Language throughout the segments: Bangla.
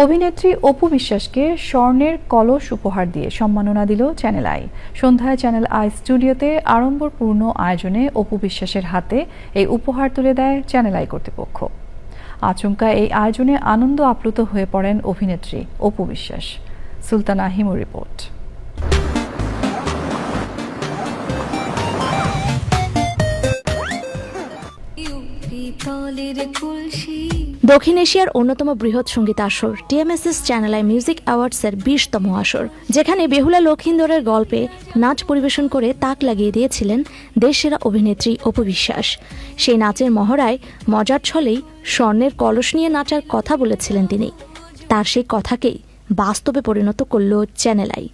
অভিনেত্রী অপু বিশ্বাসকে স্বর্ণের কলস উপহার দিয়ে সম্মাননা দিল চ্যানেল আই। সন্ধ্যায় চ্যানেল আই স্টুডিওতে আড়ম্বরপূর্ণ আয়োজনে অপু বিশ্বাসের হাতে এই উপহার তুলে দেয় চ্যানেল আই কর্তৃপক্ষ। আচমকা এই আয়োজনে আনন্দ আপ্লুত হয়ে পড়েন অভিনেত্রী অপু বিশ্বাস। সুলতানা হিমুর রিপোর্ট। দক্ষিণ এশিয়ার অন্যতম বৃহৎ সঙ্গীত আসর টিএমএসএস চ্যানেল আই মিউজিক অ্যাওয়ার্ডসের 20তম আসর, যেখানে বেহুলা লক্ষিন্দরের গল্পে নাচ পরিবেশন করে তাক লাগিয়ে দিয়েছিলেন দেশসেরা অভিনেত্রী অপু বিশ্বাস। সেই নাচের মহড়ায় মজার ছলেই স্বর্ণের কলস নিয়ে নাচার কথা বলেছিলেন তিনি। তার সেই কথাকেই বাস্তবে পরিণত করল চ্যানেল আই।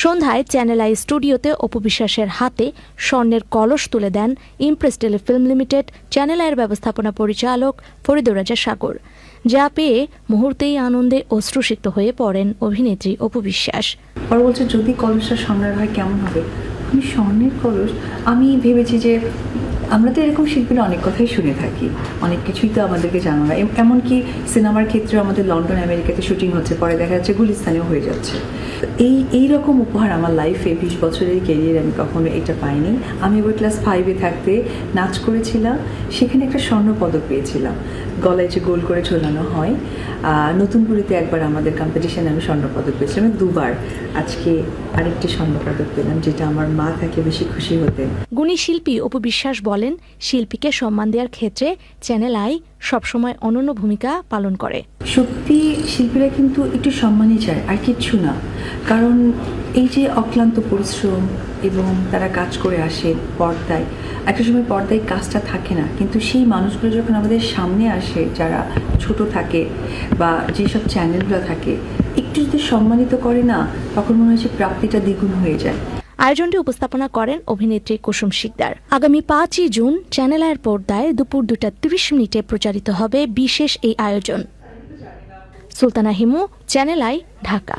সন্ধ্যায় চ্যানেল আই স্টুডিওতে অপু বিশ্বাসের হাতে স্বর্ণের কলস তুলে দেন ইমপ্রেস টেলিফিল্ম লিমিটেড চ্যানেল আইয়ের ব্যবস্থাপনা পরিচালক ফরিদুর রাজা সাগর, যা পেয়ে মুহূর্তেই আনন্দে অশ্রুসিক্ত হয়ে পড়েন অভিনেত্রী অপু বিশ্বাস। আর বলছে যদি কলসটা স্বর্ণের হয় কেমন হবে। আমি স্বর্ণের কলস, আমি ভেবেছি যে আমরা তো এরকম শিল্পীরা অনেক কথাই শুনে থাকি, অনেক কিছুই তো আমাদেরকে জানা না। এমনকি সিনেমার ক্ষেত্রে আমাদের লন্ডন আমেরিকাতে শুটিং হচ্ছে, পরে দেখা যাচ্ছে গুলিস্তানেও হয়ে যাচ্ছে। এই রকম উপহার আমার লাইফে 20 বছরের ক্যারিয়ার আমি কখনো এটা পাইনি। আমি এবার ক্লাস 5-এ থাকতে নাচ করেছিলাম, সেখানে একটা স্বর্ণপদক পেয়েছিলাম। গলায় যে গোল করে ঝোলানো হয়। নতুনপুরিতে একবার আমাদের কম্পিটিশনে আমি স্বর্ণপদক পেয়েছিলাম, দুবার। আজকে আরেকটি স্বর্ণপদক পেলাম, যেটা আমার মা থাকে বেশি খুশি হতেন। গুণী শিল্পী অপু বিশ্বাস বলেন, শিল্পীকে সম্মান দেওয়ার ক্ষেত্রে চ্যানেল আই সবসময় অনন্য ভূমিকা পালন করে। সত্যি শিল্পীরা কিন্তু একটু সম্মানই চায়, আর কিচ্ছু না। কারণ এই যে অক্লান্ত পরিশ্রম এবং তারা কাজ করে আসে পর্দায়, একটা সময় পর্দায় কাজটা থাকে না, কিন্তু সেই মানুষগুলো যখন আমাদের সামনে আসে, যারা ছোট থাকে বা যেসব চ্যানেলগুলো থাকে, একটু যদি সম্মানিত করে না, তখন মনে হচ্ছে প্রাপ্তিটা দ্বিগুণ হয়ে যায়। আয়োজনটি উপস্থাপনা করেন অভিনেত্রী কুসুম শিকদার। আগামী 5ই জুন চ্যানেল আইয়ের পর্দায় দুপুর 2:30 প্রচারিত হবে বিশেষ এই আয়োজন। Sultana Himu, channel I, Dhaka.